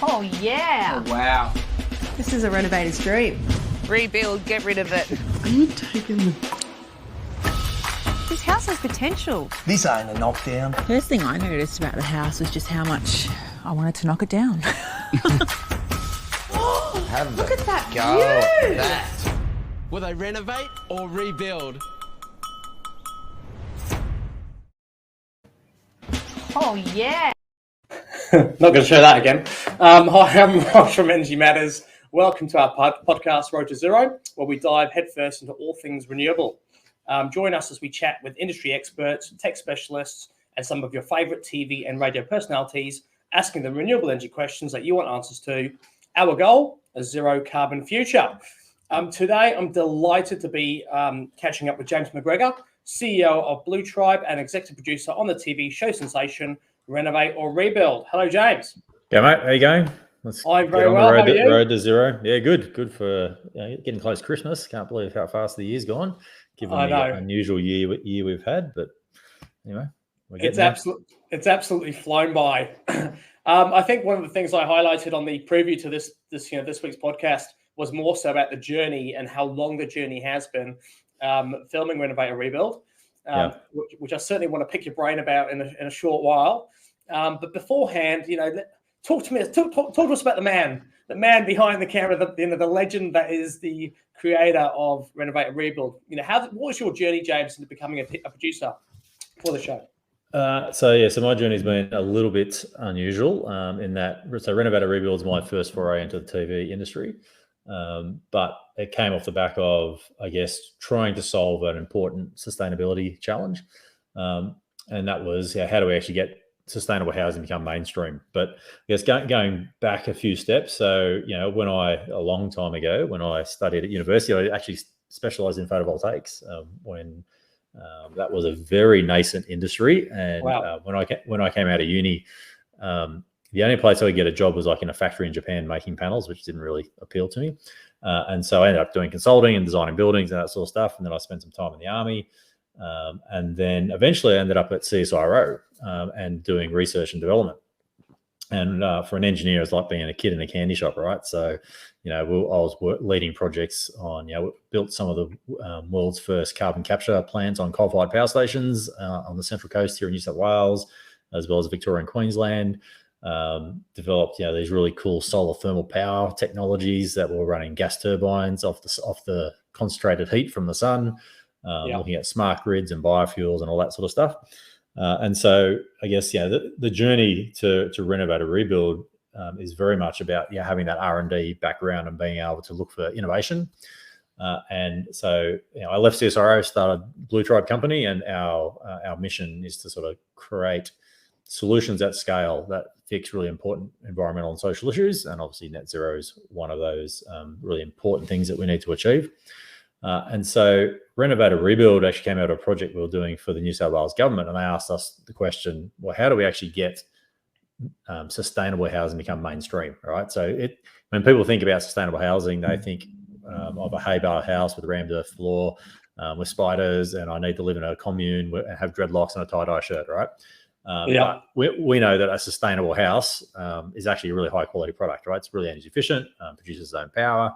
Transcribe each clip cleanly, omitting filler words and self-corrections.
Oh, yeah. Oh, wow. This is a renovator's dream. Rebuild, get rid of it. Are you taking the... This house has potential. This ain't a knockdown. First thing I noticed about the house was just how much I wanted to knock it down. Look at that Go. view! That. Will they renovate or rebuild? Oh, yeah. Not going to show that again. Hi, I'm Rosh from Energy Matters. Welcome to our podcast, Road to Zero, where we dive headfirst into all things renewable. Join us as we chat with industry experts, tech specialists, and some of your favourite TV and radio personalities, asking them renewable energy questions that you want answers to. Our goal, a zero carbon future. Today, I'm delighted to be catching up with James McGregor, CEO of Blue Tribe and executive producer on the TV show sensation Renovate or Rebuild. Hello, James. Yeah, mate. How you going? I'm very well. How are you? Road to zero. Yeah, good. Good for getting close to Christmas. Can't believe how fast the year's gone, given the unusual year we've had. But anyway, it's absolutely flown by. I think one of the things I highlighted on the preview to this week's podcast was more so about the journey and how long the journey has been filming Renovate or Rebuild, which I certainly want to pick your brain about in a short while. But beforehand, talk to us about the man behind the camera, the legend that is the creator of Renovate and Rebuild. What was your journey, James, into becoming a producer for the show? So my journey's been a little bit unusual in that. So Renovate and Rebuild is my first foray into the TV industry, but it came off the back of, I guess, trying to solve an important sustainability challenge, and that was how do we actually get sustainable housing become mainstream. But I guess going back a few steps, so a long time ago when I studied at university, I actually specialized in photovoltaics when that was a very nascent industry. And when I came out of uni, the only place I could get a job was like in a factory in Japan making panels, which didn't really appeal to me. And so I ended up doing consulting and designing buildings and that sort of stuff. And then I spent some time in the army. And then eventually I ended up at CSIRO and doing research and development. And for an engineer, it's like being a kid in a candy shop, right? So, I was leading projects on, built some of the world's first carbon capture plants on coal-fired power stations on the Central Coast here in New South Wales, as well as Victoria and Queensland. Developed, these really cool solar thermal power technologies that were running gas turbines off the concentrated heat from the sun. Looking at smart grids and biofuels and all that sort of stuff. And so I guess, the journey to Renovate or Rebuild is very much about having that R&D background and being able to look for innovation. And so, I left CSIRO, started Blue Tribe Company, and our mission is to sort of create solutions at scale that fix really important environmental and social issues. And obviously net zero is one of those really important things that we need to achieve. And so Renovate or Rebuild actually came out of a project we were doing for the New South Wales government. And they asked us the question, well, how do we actually get sustainable housing become mainstream, right? So when people think about sustainable housing, they think of a hay bale house with a rammed earth floor with spiders, and I need to live in a commune and have dreadlocks and a tie-dye shirt, right? But we know that a sustainable house is actually a really high quality product, right? It's really energy efficient, produces its own power,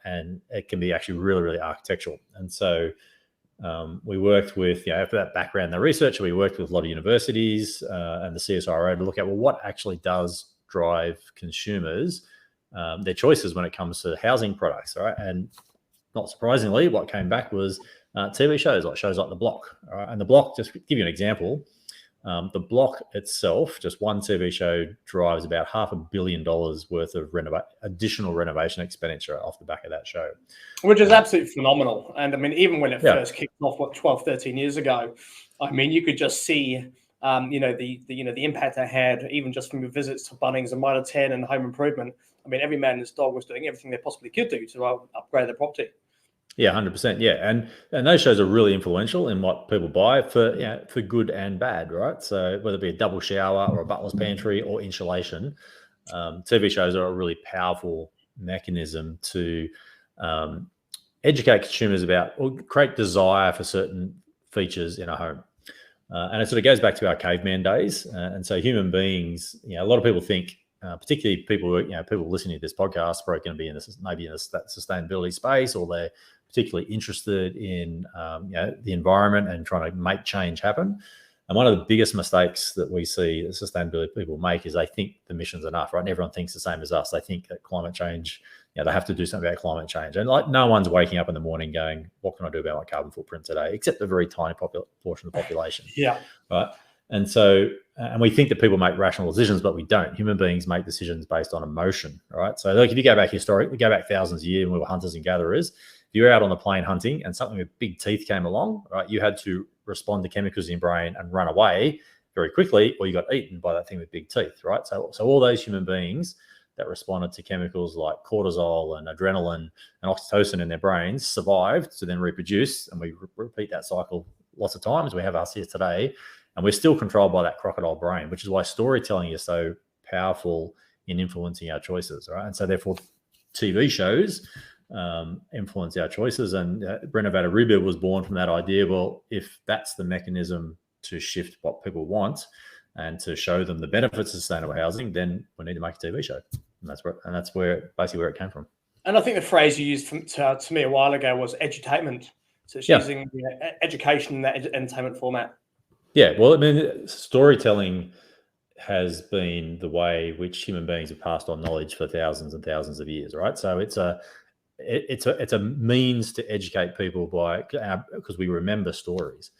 and it can be actually really, really architectural. And so we worked with, after that background, the research, we worked with a lot of universities and the CSIRO to look at, well, what actually does drive consumers their choices when it comes to housing products, right? And not surprisingly, what came back was TV shows like The Block. All right? And The Block, just to give you an example, The Block itself, just one TV show, drives about $500 million worth of additional renovation expenditure off the back of that show. Which is absolutely phenomenal. And I mean, even when it first kicked off, 12, 13 years ago, I mean, you could just see, the impact it had, even just from your visits to Bunnings and Mitre 10 and Home Improvement. I mean, every man and his dog was doing everything they possibly could do to upgrade their property. Yeah, 100%. Yeah, and those shows are really influential in what people buy for good and bad, right? So whether it be a double shower or a butler's pantry or insulation, TV shows are a really powerful mechanism to educate consumers about or create desire for certain features in a home. And it sort of goes back to our caveman days. And so human beings, a lot of people think particularly people people listening to this podcast are going to be in this, maybe in that sustainability space, or they're particularly interested in the environment and trying to make change happen. And one of the biggest mistakes that we see that sustainability people make is they think the mission's enough, right? And everyone thinks the same as us. They think that climate change, they have to do something about climate change. And like, no one's waking up in the morning going, what can I do about my carbon footprint today? Except a very tiny portion of the population. Yeah. Right. And so, and we think that people make rational decisions, but we don't. Human beings make decisions based on emotion, right? So like if you go back historically, go back thousands of years when we were hunters and gatherers, if you were out on the plain hunting and something with big teeth came along, right, you had to respond to chemicals in your brain and run away very quickly, or you got eaten by that thing with big teeth, right? So all those human beings that responded to chemicals like cortisol and adrenaline and oxytocin in their brains survived to then reproduce, and we repeat that cycle lots of times. We have us here today, and we're still controlled by that crocodile brain, which is why storytelling is so powerful in influencing our choices, right? And so therefore TV shows influence our choices, and Renovate or Rebuild was born from that idea. Well, if that's the mechanism to shift what people want and to show them the benefits of sustainable housing, then we need to make a TV show, and that's where basically where it came from. And I think the phrase you used to me a while ago was edutainment. So it's using education in that entertainment format. Yeah, well, I mean, storytelling has been the way which human beings have passed on knowledge for thousands and thousands of years, right? So it's a means to educate people because we remember stories,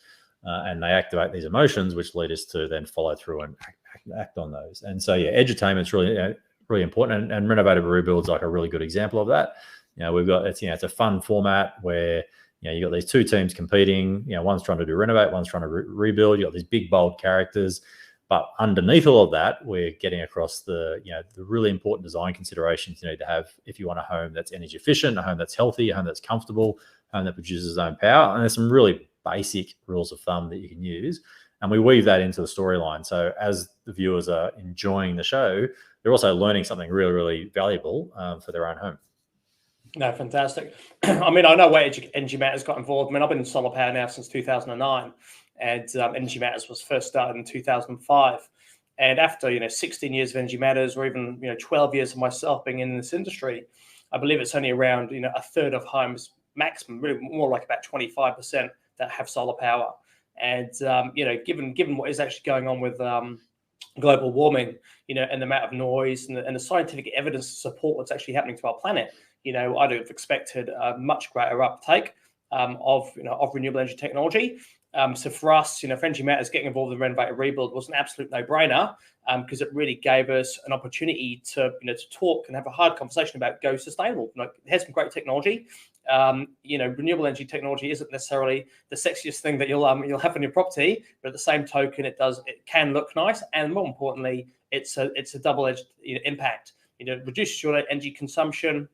and they activate these emotions, which lead us to then follow through and act on those. And so edutainment's really important, and Renovate or Rebuild's like a really good example of that. We've got it's a fun format where you've got these two teams competing. One's trying to do renovate, one's trying to rebuild. You've got these big bold characters. But underneath all of that, we're getting across the really important design considerations you need to have if you want a home that's energy efficient, a home that's healthy, a home that's comfortable, a home that produces its own power. And there's some really basic rules of thumb that you can use. And we weave that into the storyline. So as the viewers are enjoying the show, they're also learning something really, really valuable for their own home. No, fantastic. I mean, I know where Energy Matters got involved. I mean, I've been in solar power now since 2009. And Energy Matters was first started in 2005. And after 16 years of Energy Matters, or even 12 years of myself being in this industry, I believe it's only around a third of homes maximum, really more like about 25% that have solar power. And given what is actually going on with global warming, and the amount of noise and the scientific evidence to support what's actually happening to our planet, I'd have expected a much greater uptake of renewable energy technology. So for us, for Energy Matters, getting involved in Renovate or Rebuild was an absolute no-brainer because it really gave us an opportunity to talk and have a hard conversation about go sustainable. It has some great technology. Renewable energy technology isn't necessarily the sexiest thing that you'll have on your property, but at the same token, it can look nice, and more importantly, it's a double-edged impact. It reduces your energy consumption,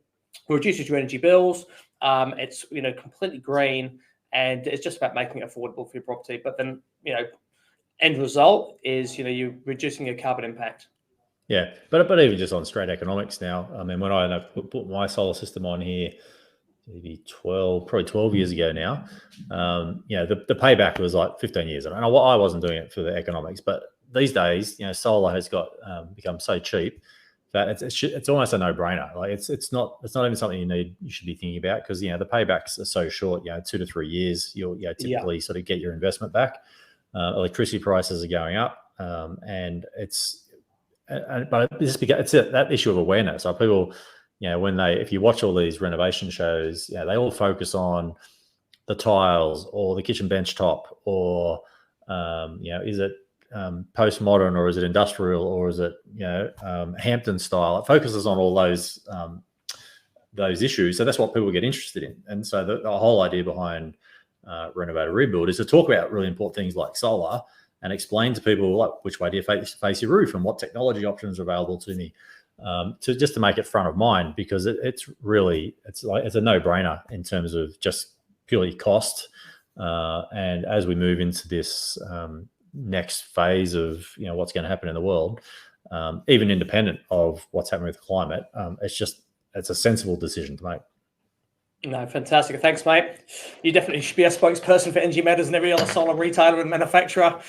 reduces your energy bills. It's completely green. And it's just about making it affordable for your property. But then, end result is, you're reducing your carbon impact. Yeah, but even just on straight economics now, I mean, when I put my solar system on here, maybe 12 years ago now, the payback was like 15 years. And I wasn't doing it for the economics, but these days, solar has got become so cheap that it's almost a no-brainer. Like it's not even something you should be thinking about, because the paybacks are so short. 2 to 3 years, you'll typically sort of get your investment back. Electricity prices are going up, and it's that issue of awareness. So people, if you watch all these renovation shows, they all focus on the tiles or the kitchen bench top, or is it postmodern, or is it industrial, or is it Hampton style? It focuses on all those issues. So that's what people get interested in. And so the whole idea behind Renovate or Rebuild is to talk about really important things like solar and explain to people like which way do you face your roof and what technology options are available to me, to make it front of mind, because it's a no-brainer in terms of just purely cost. And as we move into this next phase of what's going to happen in the world, even independent of what's happening with the climate, it's a sensible decision to make. No, fantastic. Thanks, mate. You definitely should be a spokesperson for Energy Matters and every other solar retailer and manufacturer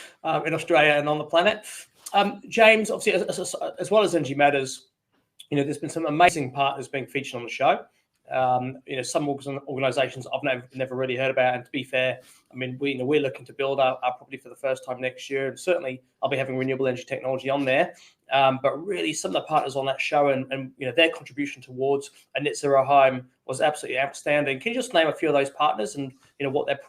in Australia and on the planet. James, obviously, as well as Energy Matters, there's been some amazing partners being featured on the show. Some organisations I've never really heard about. And to be fair, I mean, we're looking to build our property for the first time next year, and certainly I'll be having renewable energy technology on there. But really, some of the partners on that show and their contribution towards a net zero home was absolutely outstanding. Can you just name a few of those partners and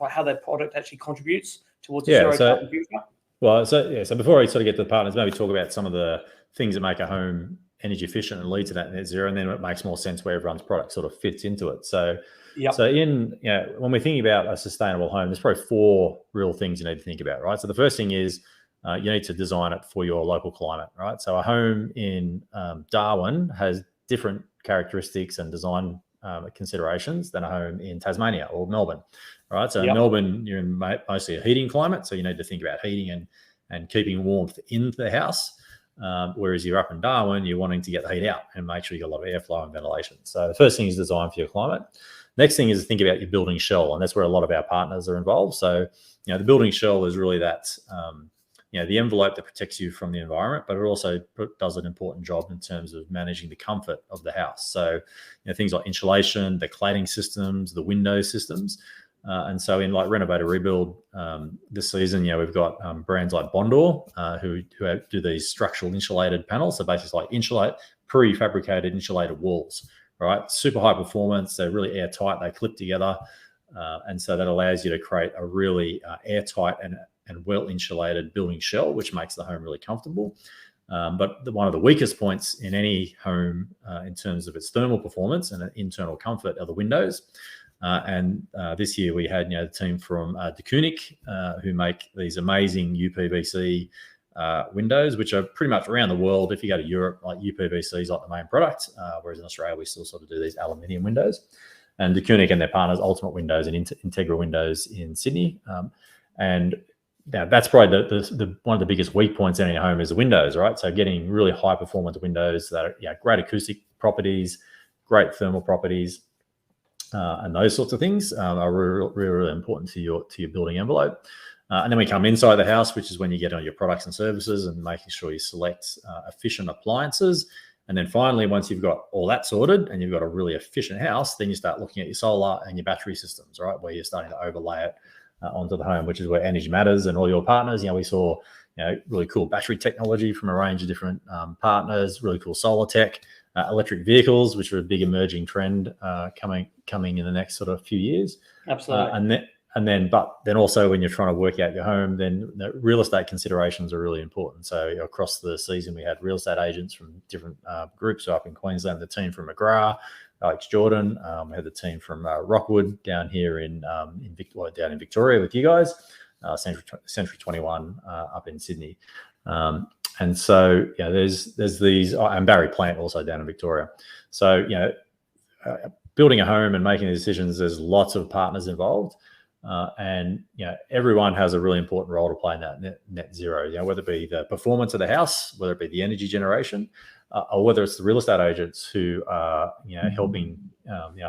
how their product actually contributes towards the zero carbon future? Well, so before I sort of get to the partners, maybe talk about some of the things that make a home energy efficient and lead to that net zero, and then it makes more sense where everyone's product sort of fits into it. So, when we're thinking about a sustainable home, there's probably 4 real things you need to think about, right? So the first thing is you need to design it for your local climate, right? So a home in Darwin has different characteristics and design considerations than a home in Tasmania or Melbourne, right? So in Melbourne, you're in mostly a heating climate, so you need to think about heating and keeping warmth in the house. Whereas you're up in Darwin, you're wanting to get the heat out and make sure you've got a lot of airflow and ventilation. So the first thing is design for your climate. Next thing is to think about your building shell, and that's where a lot of our partners are involved. So, the building shell is really that, the envelope that protects you from the environment, but it also does an important job in terms of managing the comfort of the house. So, things like insulation, the cladding systems, the window systems. And so in like Renovate or Rebuild this season, we've got brands like Bondor who do these structural insulated panels. So basically like prefabricated insulated walls, right? Super high performance. They're really airtight. They clip together. And so that allows you to create a really airtight and well insulated building shell, which makes the home really comfortable. But one of the weakest points in any home in terms of its thermal performance and internal comfort are the windows. This year we had the team from De Kooning who make these amazing UPVC windows, which are pretty much around the world. If you go to Europe, like UPVC is like the main product, whereas in Australia we still sort of do these aluminium windows. And De Kooning and their partners, Ultimate Windows and Integra Windows in Sydney. And that's probably the one of the biggest weak points in any home is the windows, right? So getting really high performance windows that are great acoustic properties, great thermal properties, and those sorts of things are really important to your building envelope. And then we come inside the house, which is when you get on your products and services and making sure you select efficient appliances. And then finally, once you've got all that sorted and you've got a really efficient house, then you start looking at your solar and your battery systems, right? Where you're starting to overlay it onto the home, which is where Energy Matters and all your partners, we saw, really cool battery technology from a range of different partners, really cool solar tech, electric vehicles, which are a big emerging trend coming in the next sort of few years. Absolutely. But then also when you're trying to work out your home, then the real estate considerations are really important. So across the season, we had real estate agents from different groups up in Queensland, the team from McGrath, Alex Jordan, we had the team from Rockwood down here down in Victoria with you guys, Century 21 up in Sydney. And so, there's these, and Barry Plant also down in Victoria. So, building a home and making the decisions, there's lots of partners involved. And everyone has a really important role to play in that net zero, whether it be the performance of the house, whether it be the energy generation, or whether it's the real estate agents who are helping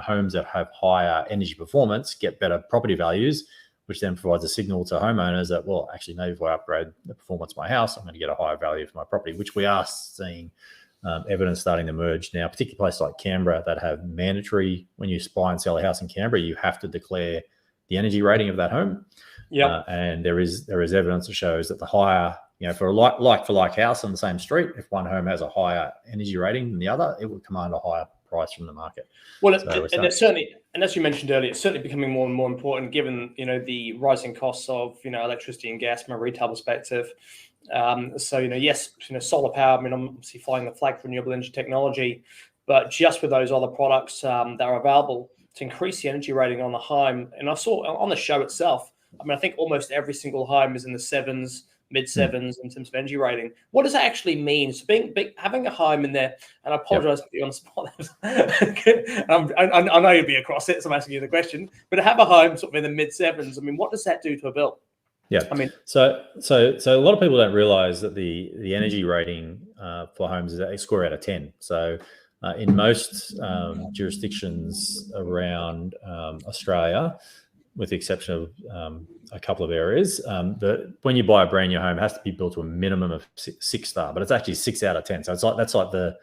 homes that have higher energy performance get better property values, which then provides a signal to homeowners that, well, actually, maybe if I upgrade the performance of my house, I'm going to get a higher value for my property, which we are seeing evidence starting to emerge now, particularly places like Canberra that have mandatory, when you buy and sell a house in Canberra, you have to declare the energy rating of that home. And there is evidence that shows that the higher, for a like for like house on the same street, if one home has a higher energy rating than the other, it will command a higher price from the market. Well, and it's certainly, and as you mentioned earlier, it's certainly becoming more and more important given the rising costs of electricity and gas from a retail perspective. So yes, solar power. I mean, I'm obviously flying the flag for renewable energy technology, but just with those other products that are available to increase the energy rating on the home. And I saw on the show itself, I mean, I think almost every single home is in the sevens, mid sevens in terms of energy rating. What does that actually mean? So having a home in there, and I apologize for being on the spot. I know you'll be across it, so I'm asking you the question. But to have a home sort of in the mid sevens, I mean, what does that do to a bill? Yeah, I mean, so a lot of people don't realize that the energy rating for homes is a score out of 10. So in most jurisdictions around Australia, with the exception of a couple of areas. When you buy a brand new home, it has to be built to a minimum of 6-star, but it's actually 6 out of 10. So that's like the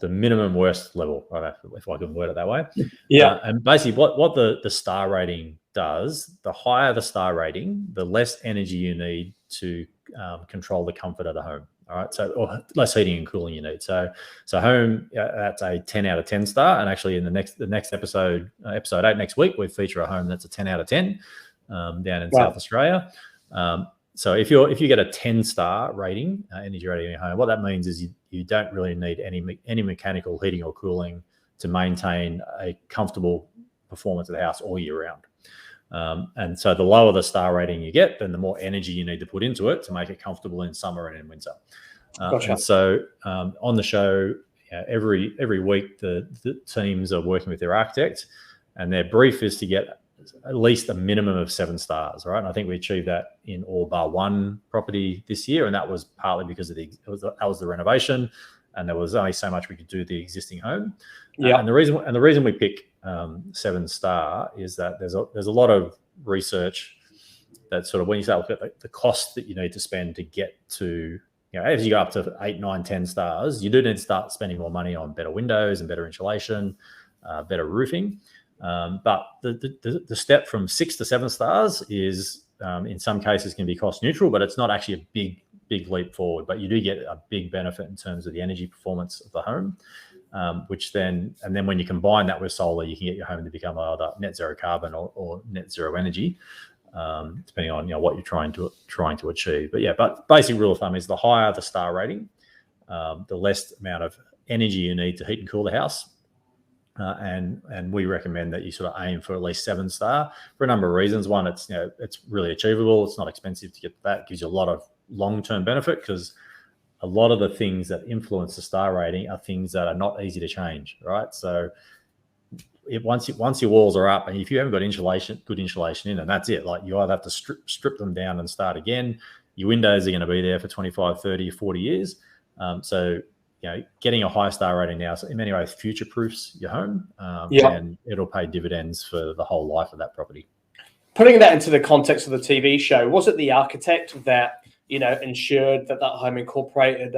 minimum worst level, right, if I can word it that way. Yeah. And basically what the star rating does, the higher the star rating, the less energy you need to control the comfort of the home. All right, so or less heating and cooling you need. So home, that's a 10 out of 10 star. And actually, in the next episode, episode 8 next week, we feature a home that's a 10 out of 10 down in South Australia. So if you get a 10-star rating, energy rating in your home, what that means is you don't really need any mechanical heating or cooling to maintain a comfortable performance of the house all year round. And so the lower the star rating you get, then the more energy you need to put into it to make it comfortable in summer and in winter. Gotcha. And so on the show, every week the teams are working with their architect, and their brief is to get at least a minimum of 7 stars, right? And I think we achieved that in all bar one property this year, and that was partly because of that was the renovation, and there was only so much we could do the existing home. And the reason we pick 7-star is that there's a lot of research that sort of, when you start looking at the cost that you need to spend to get to, as you go up to 8, 9, 10 stars, you do need to start spending more money on better windows and better insulation, better roofing. But the step from 6 to 7 stars is, in some cases, can be cost neutral, but it's not actually a big leap forward. But you do get a big benefit in terms of the energy performance of the home, which then when you combine that with solar, you can get your home to become either net zero carbon or net zero energy, depending on what you're trying to achieve. But basic rule of thumb is the higher the star rating, the less amount of energy you need to heat and cool the house. And we recommend that you sort of aim for at least 7-star for a number of reasons. One, it's really achievable. It's not expensive to get that. It gives you a lot of long-term benefit, because a lot of the things that influence the star rating are things that are not easy to change, right? So once your walls are up, and if you haven't got good insulation in, and that's it. Like, you either have to strip them down and start again. Your windows are going to be there for 25, 30, 40 years. So getting a high star rating now, so in many ways, future-proofs your home, and it'll pay dividends for the whole life of that property. Putting that into the context of the TV show, was it the architect that ensured that home incorporated,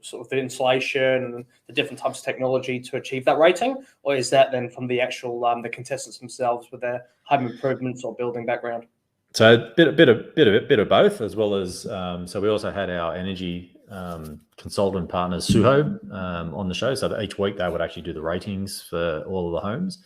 sort of the insulation and the different types of technology to achieve that rating, or is that then from the actual the contestants themselves with their home improvements or building background? So a bit of both, as well as so we also had our energy consultant partners, Suho, on the show. So that each week they would actually do the ratings for all of the homes,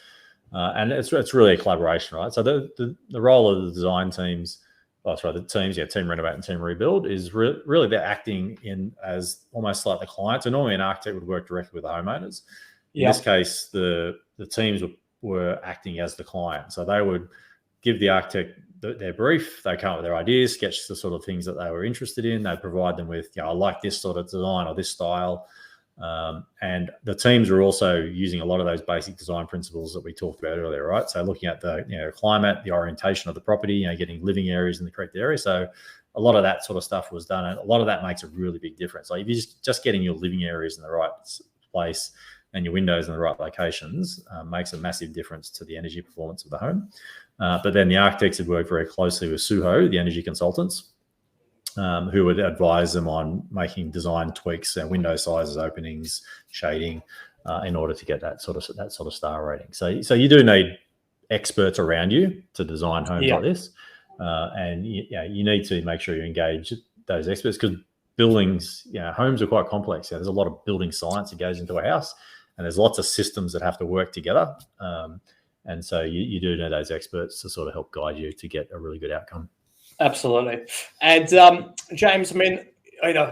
and it's really a collaboration, right? So the role of the design teams, the teams, Team Renovate and Team Rebuild, is really they're acting in as almost like the client. So normally an architect would work directly with the homeowners. In this case, the teams were acting as the client. So they would give the architect their brief, they come up with their ideas, sketch the sort of things that they were interested in. They provide them with, I like this sort of design or this style. And the teams are also using a lot of those basic design principles that we talked about earlier, right? So looking at the climate, the orientation of the property, getting living areas in the correct area. So a lot of that sort of stuff was done, and a lot of that makes a really big difference. Like, if you're just getting your living areas in the right place and your windows in the right locations, makes a massive difference to the energy performance of the home. But then the architects had worked very closely with Suho, the energy consultants, who would advise them on making design tweaks and window sizes, openings, shading, in order to get that sort of star rating. So you do need experts around you to design homes like this, and you need to make sure you engage those experts, because buildings, homes are quite complex. There's a lot of building science that goes into a house, and there's lots of systems that have to work together. And so you do need those experts to sort of help guide you to get a really good outcome. Absolutely. And James, I mean,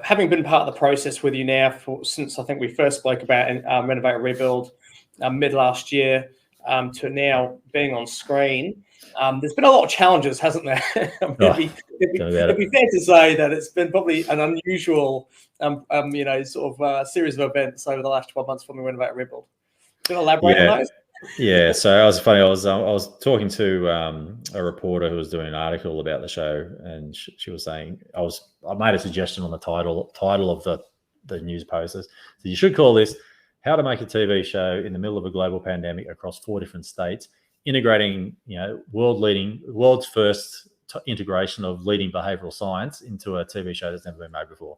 having been part of the process with you now since I think we first spoke about Renovate Rebuild mid last year, to now being on screen, there's been a lot of challenges, hasn't there? It'd be fair to say that it's been probably an unusual, series of events over the last 12 months from Renovate Rebuild. Can you elaborate on those? Yeah, so it was funny. I was talking to a reporter who was doing an article about the show, and she was saying I made a suggestion on the title of the news post. So you should call this "How to Make a TV Show in the Middle of a Global Pandemic Across 4 Different States integrating, world's first integration of leading behavioural science into a TV show that's never been made before,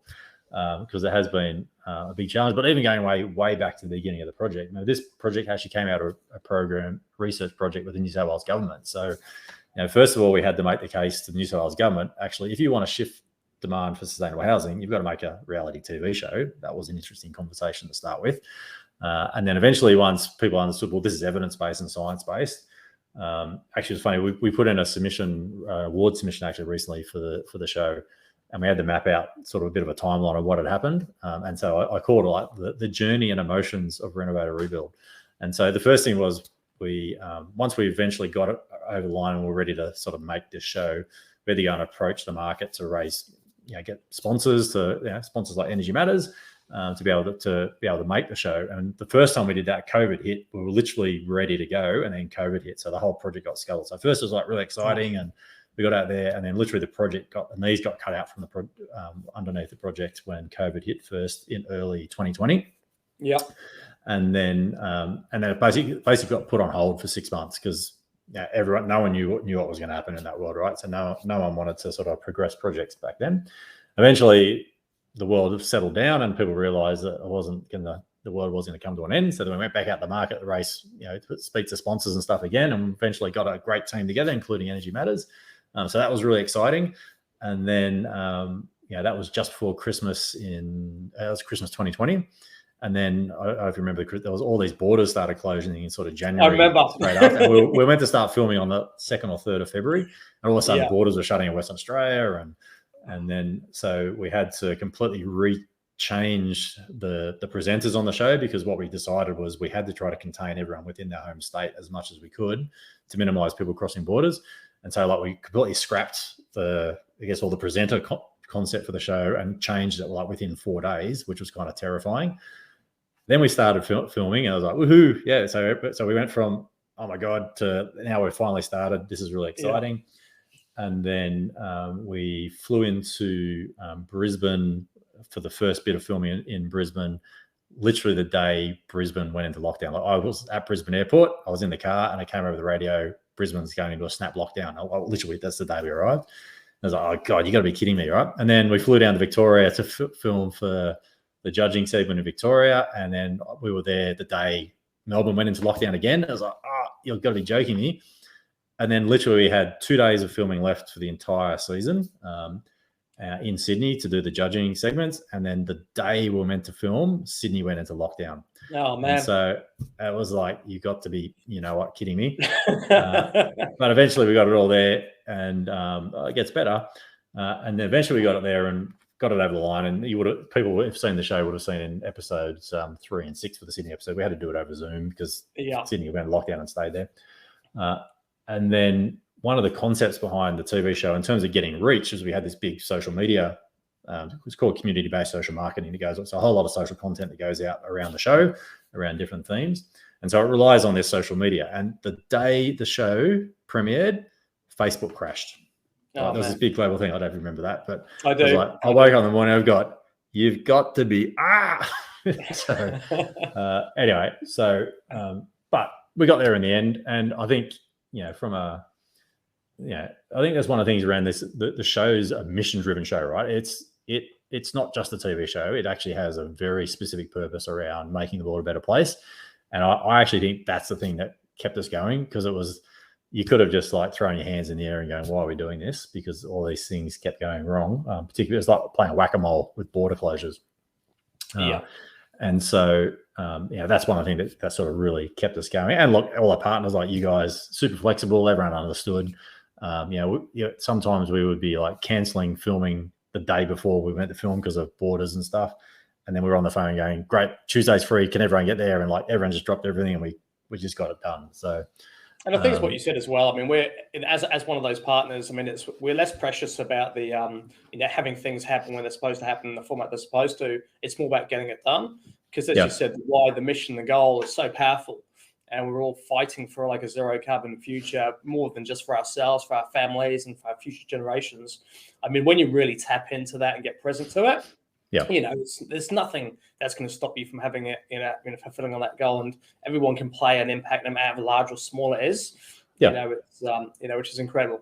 because it has been a big challenge. But even going way back to the beginning of the project, this project actually came out of a program research project with the New South Wales government. So, first of all, we had to make the case to the New South Wales government, actually, if you want to shift demand for sustainable housing, you've got to make a reality TV show. That was an interesting conversation to start with. And then eventually, once people understood, well, this is evidence-based and science-based. Actually, it's funny. We put in a submission, award submission, actually recently for the show, and we had to map out sort of a bit of a timeline of what had happened. And so I called it like the journey and emotions of Renovate or Rebuild. And so the first thing was once we eventually got it over the line and we're ready to sort of make this show, we had to go and approach the market to raise, get sponsors sponsors like Energy Matters. To be able to make the show. And the first time we did that, COVID hit. We were literally ready to go, and then COVID hit, so the whole project got scuttled. So first it was like really exciting, and we got out there, and then literally the project got cut out from the underneath the project when COVID hit first in early 2020. Yeah, and then it basically got put on hold for 6 months because no one knew what was going to happen in that world, right? So no one wanted to sort of progress projects back then. Eventually, the world settled down and people realized that the world wasn't going to come to an end. So then we went back out the market, the race, to speak to sponsors and stuff again, and eventually got a great team together, including Energy Matters. So that was really exciting. And then, that was just before Christmas Christmas 2020. And then I remember there was all these borders started closing in sort of January. I remember. Straight after. we went to start filming on the 2nd or 3rd of February, and all of a sudden borders were shutting in Western Australia, and then so we had to completely rechange the presenters on the show, because what we decided was we had to try to contain everyone within their home state as much as we could to minimize people crossing borders. And so we completely scrapped all the presenter concept for the show and changed it within 4 days, which was kind of terrifying. Then we started filming, and I was like, woohoo, yeah. So we went from, oh my God, to now we've finally started. This is really exciting. Yeah. And then we flew into Brisbane for the first bit of filming in Brisbane, literally the day Brisbane went into lockdown. I was at Brisbane Airport. I was in the car, and I came over the radio, Brisbane's going into a snap lockdown. Literally, that's the day we arrived. I was like, oh, God, you got to be kidding me, right? And then we flew down to Victoria to film for the judging segment in Victoria. And then we were there the day Melbourne went into lockdown again. I was like, oh, you've got to be joking me. And then literally we had 2 days of filming left for the entire season in Sydney to do the judging segments. And then the day we were meant to film, Sydney went into lockdown. Oh, man. And so it was like, you got to be, kidding me. But eventually we got it all there, and it gets better. And then eventually we got it there and got it over the line. And people who have seen the show would have seen in episodes 3 and 6 for the Sydney episode, we had to do it over Zoom because Sydney went into lockdown and stayed there. And then one of the concepts behind the TV show in terms of getting reach is we had this big social media. It's called community-based social marketing. It's a whole lot of social content that goes out around the show, around different themes. And so it relies on this social media. And the day the show premiered, Facebook crashed. There was this big global thing. I don't remember that, but I do. I woke up in the morning, you've got to be, So anyway, but we got there in the end. And I think, I think that's one of the things around this. The show's a mission-driven show, right? It's not just a TV show. It actually has a very specific purpose around making the world a better place. And I actually think that's the thing that kept us going, because you could have just thrown your hands in the air and going, why are we doing this? Because all these things kept going wrong. Particularly, it's like playing whack-a-mole with border closures. And so, that's one of the things that sort of really kept us going. And look, all our partners like you guys, super flexible. Everyone understood. Sometimes we would be cancelling filming the day before we went to film because of borders and stuff. And then we were on the phone going, great, Tuesday's free. Can everyone get there? And everyone just dropped everything and we just got it done. So, and I think it's what you said as well. I mean, we're as one of those partners. I mean, we're less precious about the having things happen when they're supposed to happen in the format they're supposed to. It's more about getting it done, because as you said, why the mission, the goal is so powerful, and we're all fighting for a zero carbon future more than just for ourselves, for our families, and for our future generations. I mean, when you really tap into that and get present to it, Yeah. There's nothing that's going to stop you from having it, fulfilling on that goal, and everyone can play an impact no matter how large or small it is. Yeah. Which is incredible.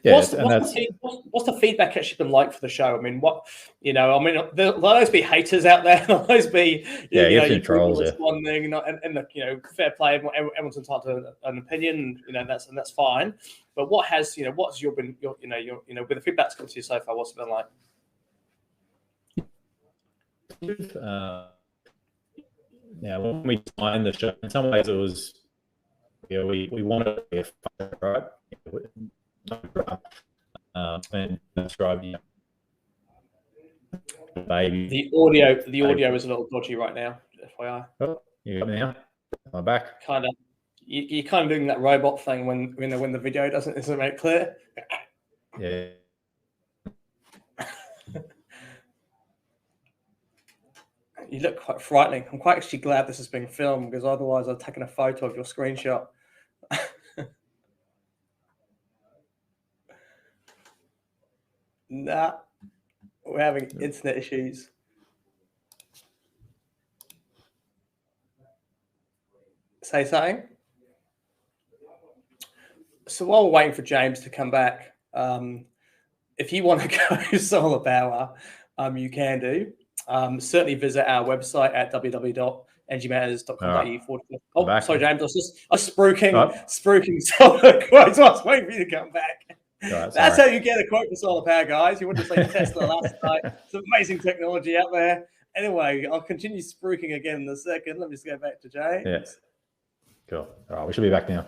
Yeah, What's the feedback actually been like for the show? I mean, there'll always be haters out there. There'll always be, trolls, one thing, and fair play. Everyone's entitled to an opinion, and that's fine. But what's with the feedback that's come to you so far? What's it been like? When we designed the show, in some ways it was, we wanted it to be a fun, right? And describe, baby. The audio is a little dodgy right now. FYI. Oh, you got me now? I'm back. Kind of. You're kind of doing that robot thing when the video isn't make clear. Yeah. You look quite frightening. I'm quite actually glad this is being filmed, because otherwise I've taken a photo of your screenshot. Nah, we're having internet issues. Say something. So while we're waiting for James to come back, if you want to go solar power, you can do. Certainly visit our website at www.ngmatters.com.au. Oh, sorry, James. I was spruiking solar quotes. I was waiting for you to come back. Right, that's how you get a quote for solar power, guys. You want to say Tesla last night. It's amazing technology out there. Anyway, I'll continue spruiking again in a second. Let me just go back to James. Yes. Cool. All right, we should be back now.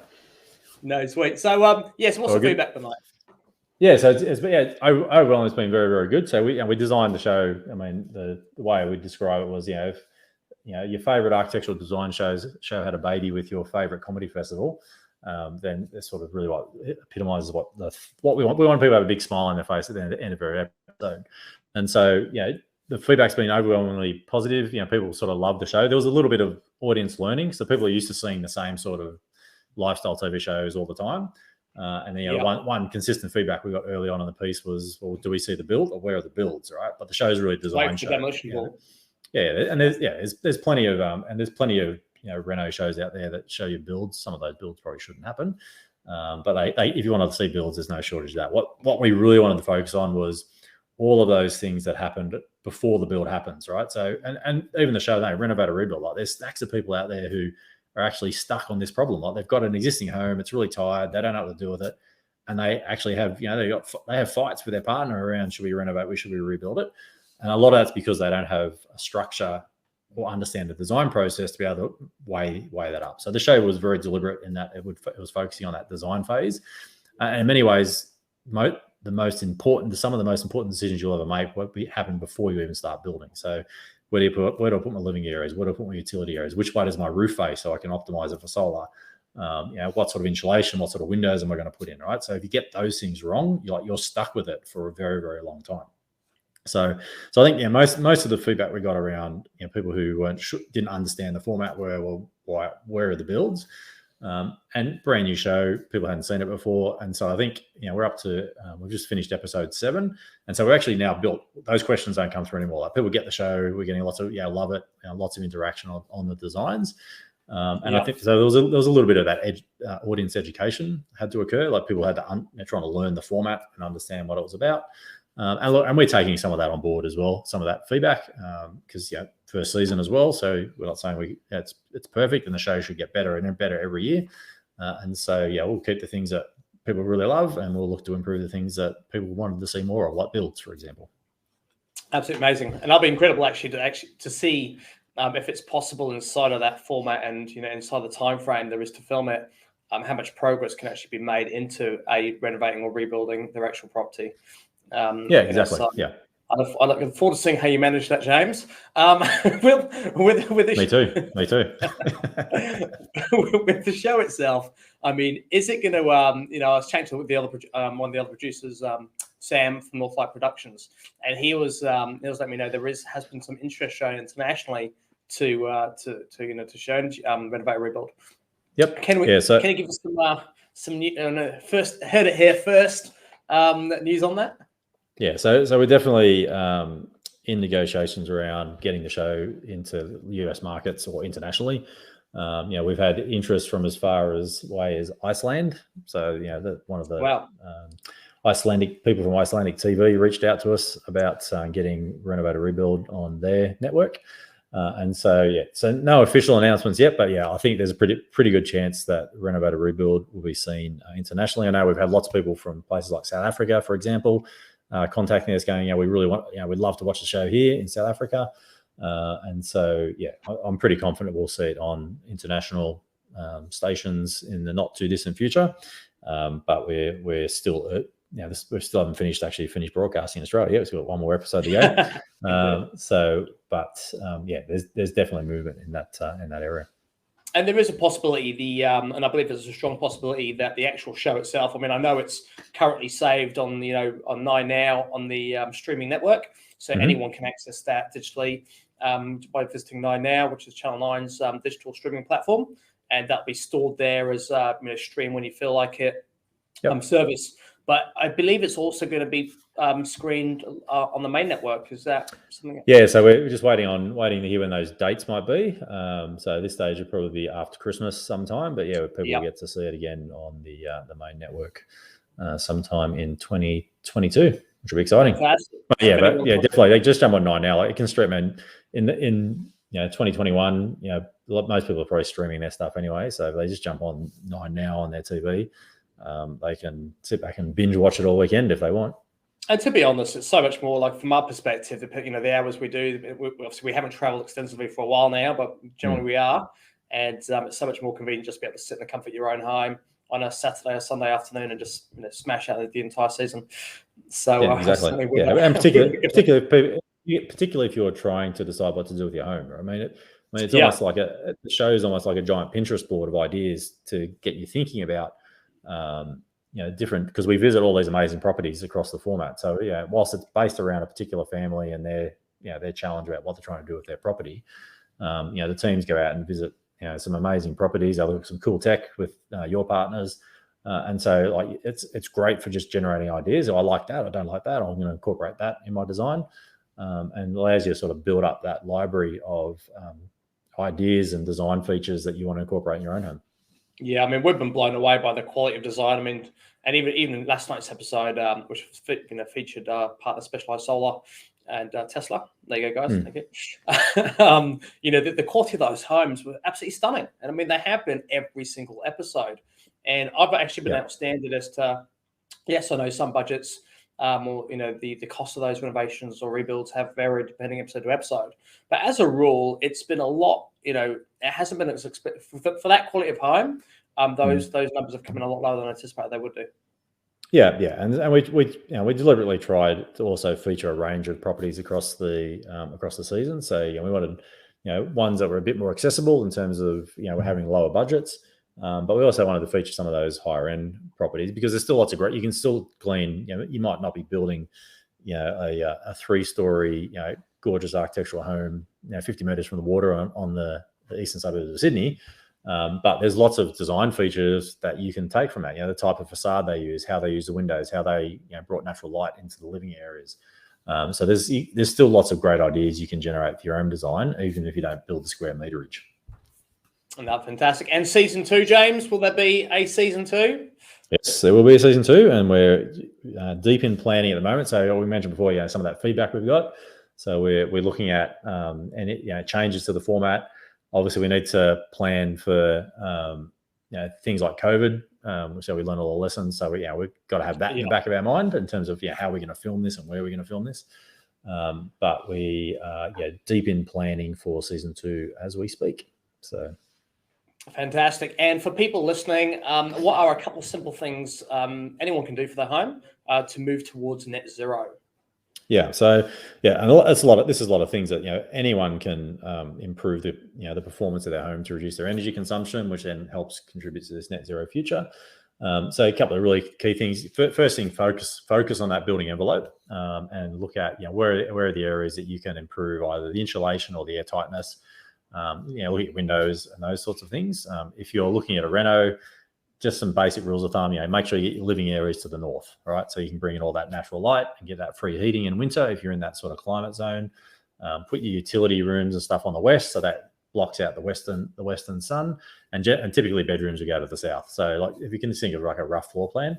No, sweet. So, what's the feedback been like? Yeah, so overall it's been very, very good. So we designed the show. I mean, the way we describe it was, if your favorite architectural design show had a baby with your favorite comedy festival, then it's sort of really what epitomizes what we want. We want people to have a big smile on their face at the end of every episode. And so, the feedback's been overwhelmingly positive. People sort of love the show. There was a little bit of audience learning. So people are used to seeing the same sort of lifestyle TV shows all the time. And then one consistent feedback we got early on in the piece was, well, do we see the build, or where are the builds, right? But the show's really designed show. And there's plenty of Reno shows out there that show you builds. Some of those builds probably shouldn't happen, but if you want to see builds, there's no shortage of that. What we really wanted to focus on was all of those things that happened before the build happens, right? So and even the show, Renovate or Rebuild, like there's stacks of people out there who are actually stuck on this problem. Like they've got an existing home, it's really tired, they don't know what to do with it, and they actually have, they have fights with their partner around, should we renovate, should we rebuild it? And a lot of that's because they don't have a structure or understand the design process to be able to weigh that up. So the show was very deliberate in that it was focusing on that design phase. And in many ways, some of the most important decisions you'll ever make will happen before you even start building. So where do I put my living areas? Where do I put my utility areas? Which way does my roof face so I can optimize it for solar? What sort of insulation, what sort of windows am I going to put in, right? So if you get those things wrong, you're stuck with it for a very, very long time. So I think most of the feedback we got around people who didn't understand the format were, well, where are the builds? And brand new show, people hadn't seen it before, and so I think we're up to we've just finished episode 7, and so we're actually now built. Those questions don't come through anymore. Like people get the show, we're getting lots of love it, lots of interaction on the designs, and I think so. There was a little bit of that audience education had to occur. Like people had to trying to learn the format and understand what it was about. And we're taking some of that on board as well, some of that feedback, because first season as well. So we're not saying it's perfect, and the show should get better and better every year. And so we'll keep the things that people really love, and we'll look to improve the things that people wanted to see more of, like builds, for example. Absolutely amazing, and that'll be incredible actually to see if it's possible inside of that format and inside the time frame there is to film it, how much progress can actually be made into renovating or rebuilding their actual property. Exactly. I look forward to seeing how you manage that, James. With Me too. With the show itself, I mean, is it going to? I was chatting with one of the other producers, Sam from Northlight Productions, and he was letting me know has been some interest shown internationally to show Renovate Rebuild. Yep. Can you give us some new, first heard it here first? News on that? Yeah, so we're definitely in negotiations around getting the show into US markets or internationally. We've had interest from as far as way as Iceland. So, one of the Icelandic people from Icelandic TV reached out to us about getting Renovate or Rebuild on their network. So no official announcements yet, but I think there's a pretty good chance that Renovate or Rebuild will be seen internationally. I know we've had lots of people from places like South Africa, for example, contacting us going, we really want, we'd love to watch the show here in South Africa. I'm pretty confident we'll see it on international stations in the not too distant future. But we're still, we still haven't finished broadcasting in Australia. We've got one more episode to go. There's definitely movement in that area. And there is a possibility, and I believe there's a strong possibility that the actual show itself. I mean, I know it's currently saved on on 9 Now on the streaming network, so anyone can access that digitally by visiting 9 Now, which is Channel 9's digital streaming platform, and that'll be stored there as stream when you feel like it service. But I believe it's also going to be screened on the main network. Is that something? Yeah, so we're just waiting to hear when those dates might be. So at this stage will probably be after Christmas sometime. But people will get to see it again on the main network sometime in 2022, which will be exciting. Definitely. They just jump on 9 Now. Like, it can stream in 2021. Most people are probably streaming their stuff anyway, so if they just jump on 9 Now on their TV. They can sit back and binge watch it all weekend if they want. And to be honest, it's so much more like from our perspective, the hours we do, obviously we haven't traveled extensively for a while now, but generally we are. And it's so much more convenient just to be able to sit in the comfort of your own home on a Saturday or Sunday afternoon and just smash out the entire season. So exactly. And particularly if you're trying to decide what to do with your home. I mean, it's almost like the show is almost like a giant Pinterest board of ideas to get you thinking about different, because we visit all these amazing properties across the format. So whilst it's based around a particular family and their challenge about what they're trying to do with their property, the teams go out and visit some amazing properties. They look at some cool tech with your partners, and so it's great for just generating ideas. I like that. I don't like that. I'm going to incorporate that in my design, and allows you to sort of build up that library of ideas and design features that you want to incorporate in your own home. Yeah, I mean, we've been blown away by the quality of design. I mean, and even last night's episode, which featured partner Specialized Solar and Tesla. There you go, guys. Thank you. The quality of those homes were absolutely stunning, and I mean, they have been every single episode. And I've actually been outstanding as to, yes, I know some budgets, or the cost of those renovations or rebuilds have varied depending episode to episode. But as a rule, it's been a lot. It hasn't been as expensive for that quality of home. Those numbers have come in a lot lower than I anticipated they would do. Yeah, and we deliberately tried to also feature a range of properties across the season. So we wanted ones that were a bit more accessible in terms of we're having lower budgets, but we also wanted to feature some of those higher end properties because there's still lots of great. You can still glean. You might not be building a 3-story gorgeous architectural home 50 meters from the water on the eastern suburbs of Sydney. But there's lots of design features that you can take from that. The type of facade they use, how they use the windows, how they brought natural light into the living areas. So there's still lots of great ideas you can generate for your own design, even if you don't build the square meterage. And that's fantastic. And season 2, James, will there be a season 2? Yes, there will be a season 2, and we're deep in planning at the moment. So we mentioned before, some of that feedback we've got. So we're looking at changes to the format. Obviously, we need to plan for things like COVID, so we learn all the lessons. So we've got to have that in the back of our mind in terms of how we're going to film this and where we're going to film this. But we are deep in planning for season 2 as we speak. So fantastic. And for people listening, what are a couple of simple things anyone can do for their home to move towards net zero? So and this is a lot of things that anyone can improve the performance of their home to reduce their energy consumption, which then helps contribute to this net zero future. So a couple of really key things. First thing, focus on that building envelope and look at where are the areas that you can improve either the insulation or the air tightness. Look at windows and those sorts of things. If you're looking at a reno, just some basic rules of thumb. Make sure you get your living areas to the north, all right? So you can bring in all that natural light and get that free heating in winter if you're in that sort of climate zone. Put your utility rooms and stuff on the west, so that blocks out the western sun. And typically bedrooms will go to the south. So like if you can think of like a rough floor plan.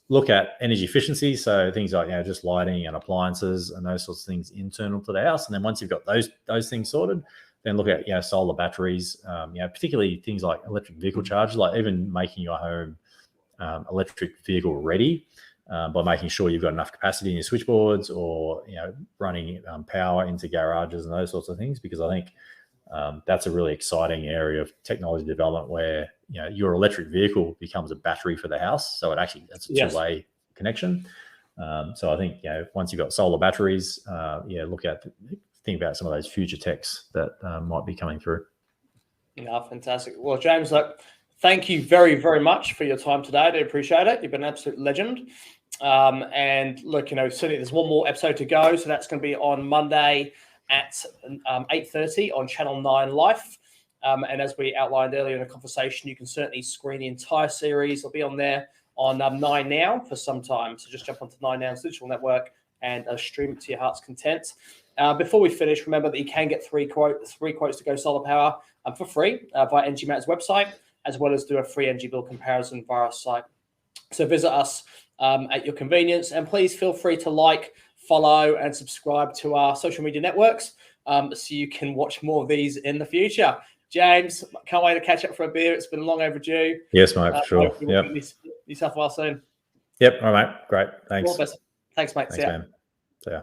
Look at energy efficiency, so things like just lighting and appliances and those sorts of things internal to the house. And then once you've got those things sorted, then look at solar batteries. Particularly things like electric vehicle chargers, like even making your home electric vehicle ready by making sure you've got enough capacity in your switchboards, or running power into garages and those sorts of things. Because I think that's a really exciting area of technology development where your electric vehicle becomes a battery for the house. So that's a two-way connection. So I think once you've got solar batteries, think about some of those future techs that might be coming through. Yeah, fantastic. Well, James, look, thank you very, very much for your time today. I do appreciate it. You've been an absolute legend. And look, certainly there's one more episode to go, so that's going to be on Monday at 8:30 on Channel 9 Life. And as we outlined earlier in the conversation, you can certainly screen the entire series. It'll be on there on 9 Now for some time. So just jump onto 9 Now's digital network and stream it to your heart's content. Before we finish, remember that you can get three quotes to go solar power for free via Energy Matters website, as well as do a free energy bill comparison via our site. So visit us at your convenience, and please feel free to like, follow, and subscribe to our social media networks so you can watch more of these in the future. James, can't wait to catch up for a beer. It's been long overdue. Yes, mate, for sure. Yep. Yourself well soon. Yep. All right, mate. Great. Thanks. All the best. Thanks, mate. Thanks, See ya. man. See ya.